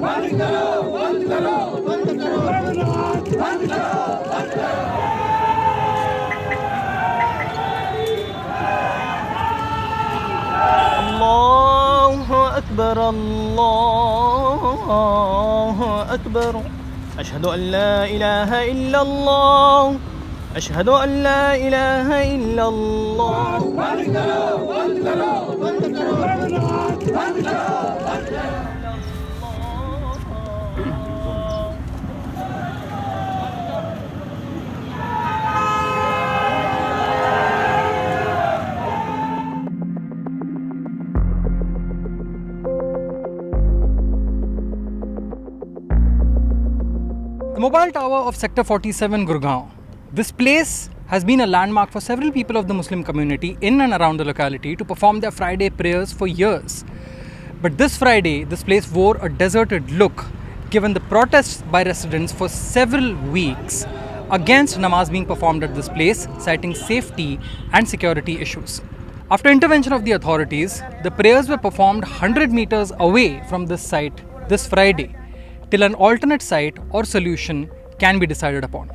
अल्लाहु अकबर अल्लाहु अकबर अशहदु अल्ला इलाहा इल्लल्लाह अशहदु अल्ला इलाहा इल्लल्लाह। The mobile tower of Sector 47 Gurgaon. This place has been a landmark for several people of the Muslim community in and around the locality to perform their Friday prayers for years. But this Friday, this place wore a deserted look given the protests by residents for several weeks against namaz being performed at this place, citing safety and security issues. After intervention of the authorities, the prayers were performed 100 meters away from this site this Friday, till an alternate site or solution can be decided upon.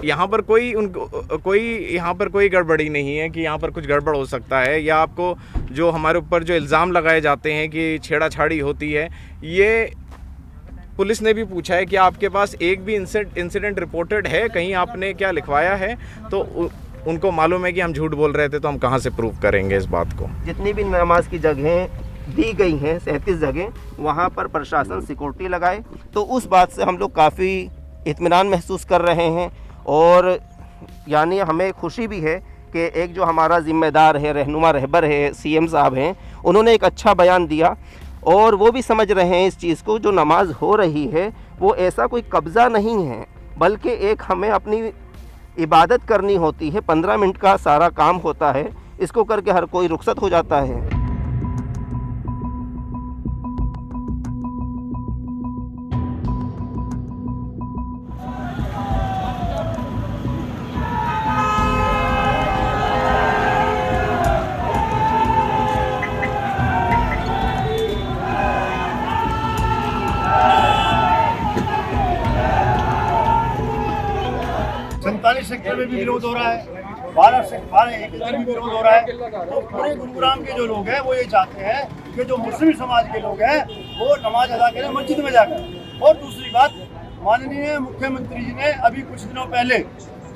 यहाँ पर कोई गड़बड़ी नहीं है कि यहाँ पर कुछ गड़बड़ हो सकता है, या आपको जो हमारे ऊपर जो इल्ज़ाम लगाए जाते हैं कि छेड़ाछाड़ी होती है, ये पुलिस ने भी पूछा है कि आपके पास एक भी इंसिडेंट रिपोर्टेड है, कहीं आपने क्या लिखवाया है? तो उनको मालूम है कि हम झूठ बोल रहे थे, तो हम कहाँ से प्रूव करेंगे इस बात को। जितनी भी नमाज की जगहें दी गई हैं 37 जगह, वहाँ पर प्रशासन सिक्योरिटी लगाए, तो उस बात से हम लोग काफ़ी इत्मीनान महसूस कर रहे हैं। और यानी हमें खुशी भी है कि एक जो हमारा ज़िम्मेदार है, रहनुमा रहबर है, सीएम साहब हैं, उन्होंने एक अच्छा बयान दिया और वो भी समझ रहे हैं इस चीज़ को, जो नमाज हो रही है वो ऐसा कोई कब्ज़ा नहीं है, बल्कि एक हमें अपनी इबादत करनी होती है। 15 मिनट का सारा काम होता है, इसको करके हर कोई रुखसत हो जाता है। सेक्टर में भी विरोध हो रहा है, 12 एक भी विरोध हो रहा है। तो पूरे गुरुग्राम के जो लोग हैं वो ये चाहते हैं कि जो मुस्लिम समाज के लोग हैं वो नमाज अदा करें मस्जिद में जाकर। और दूसरी बात, माननीय मुख्यमंत्री जी ने अभी कुछ दिनों पहले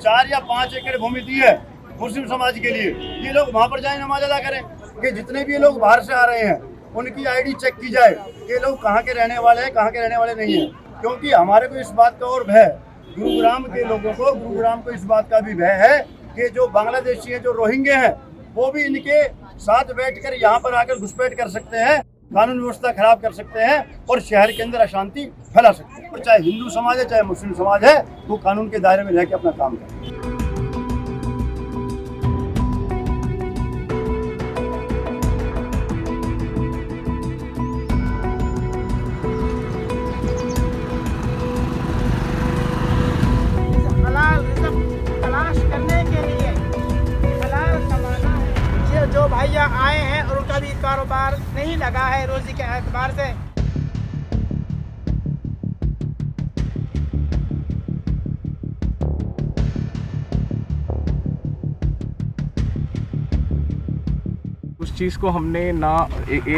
4 या 5 एकड़ भूमि दी है मुस्लिम समाज के लिए, ये लोग वहाँ पर जाएं नमाज अदा करें। कि जितने भी लोग बाहर से आ रहे हैं उनकी ID चेक की जाए कि लोग कहाँ के रहने वाले हैं, कहाँ के रहने वाले नहीं हैं। क्योंकि हमारे को इस बात का और भय, गुरुग्राम के लोगों को, गुरुग्राम को इस बात का भी भय है कि जो बांग्लादेशी हैं, जो रोहिंग्या हैं, वो भी इनके साथ बैठकर यहाँ पर आकर घुसपैठ कर सकते हैं, कानून व्यवस्था खराब कर सकते हैं और शहर के अंदर अशांति फैला सकते हैं। और चाहे हिंदू समाज है चाहे मुस्लिम समाज है, वो कानून के दायरे में रह के अपना काम करें। जो भैया आए हैं और उनका भी कारोबार नहीं लगा है रोजी के एतबार से। उस चीज़ को हमने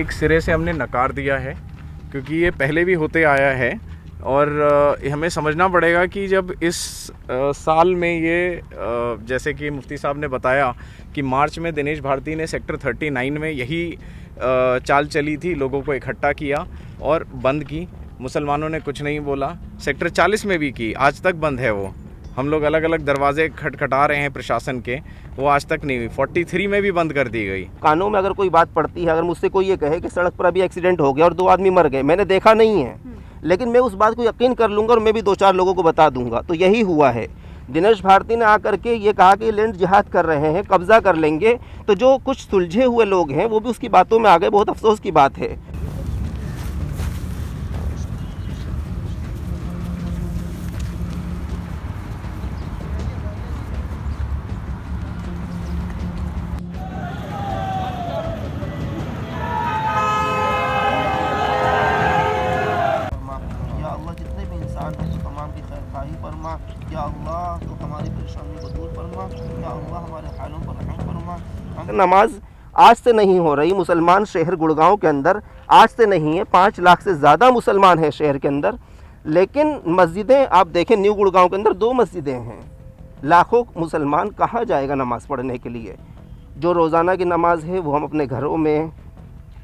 एक सिरे से हमने नकार दिया है, क्योंकि ये पहले भी होते आया है और हमें समझना पड़ेगा कि जब इस साल में ये जैसे कि मुफ्ती साहब ने बताया कि मार्च में दिनेश भारती ने सेक्टर 39 में यही चाल चली थी, लोगों को इकट्ठा किया और बंद की, मुसलमानों ने कुछ नहीं बोला। सेक्टर 40 में भी की, आज तक बंद है वो। हम लोग अलग अलग दरवाजे खटखटा रहे हैं प्रशासन के, वो आज तक नहीं हुई। 43 में भी बंद कर दी गई। कानून में अगर कोई बात पड़ती है, अगर मुझसे कोई ये कहे कि सड़क पर अभी एक्सीडेंट हो गया और 2 आदमी मर गए, मैंने देखा नहीं है, लेकिन मैं उस बात को यकीन कर लूँगा और मैं भी 2-4 लोगों को बता दूंगा। तो यही हुआ है। दिनेश भारती ने आकर के ये कहा कि लैंड जिहाद कर रहे हैं, कब्जा कर लेंगे, तो जो कुछ सुलझे हुए लोग हैं वो भी उसकी बातों में आ गए। बहुत अफसोस की बात है। नमाज आज से नहीं हो रही। मुसलमान शहर गुड़गांव के अंदर आज से नहीं है, 5 लाख से ज़्यादा मुसलमान हैं शहर के अंदर, लेकिन मस्जिदें आप देखें न्यू गुड़गांव के अंदर 2 मस्जिदें हैं। लाखों मुसलमान कहाँ जाएगा नमाज़ पढ़ने के लिए? जो रोज़ाना की नमाज़ है वो हम अपने घरों में,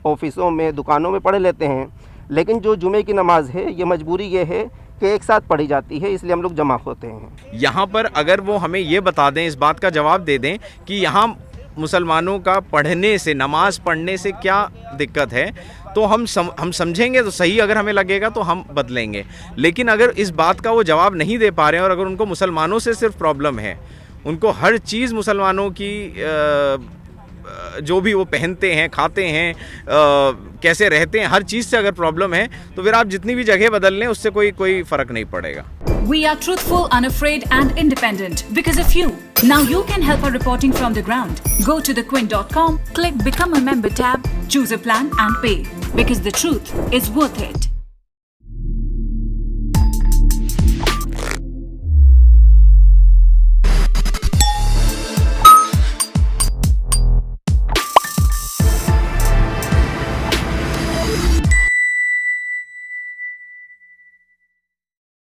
ऑफिसों में, दुकानों में पढ़ लेते हैं, लेकिन जो जुमे की नमाज़ है ये मजबूरी ये है कि एक साथ पढ़ी जाती है, इसलिए हम लोग जमा होते हैं। यहाँ पर अगर वो हमें ये बता दें, इस बात का जवाब दे दें कि यहाँ मुसलमानों का पढ़ने से, नमाज़ पढ़ने से क्या दिक्कत है, तो हम समझेंगे तो सही, अगर हमें लगेगा तो हम बदलेंगे। लेकिन अगर इस बात का वो जवाब नहीं दे पा रहे हैं और अगर उनको मुसलमानों से सिर्फ प्रॉब्लम है, उनको हर चीज़ मुसलमानों की जो भी वो पहनते हैं, खाते हैं, कैसे रहते हैं, हर चीज़ से अगर प्रॉब्लम है, तो फिर आप जितनी भी जगह बदल लें उससे कोई फ़र्क नहीं पड़ेगा। We are truthful, unafraid and independent because of you. Now you can help our reporting from the ground. Go to thequint.com, click Become a Member tab, choose a plan and pay. Because the truth is worth it.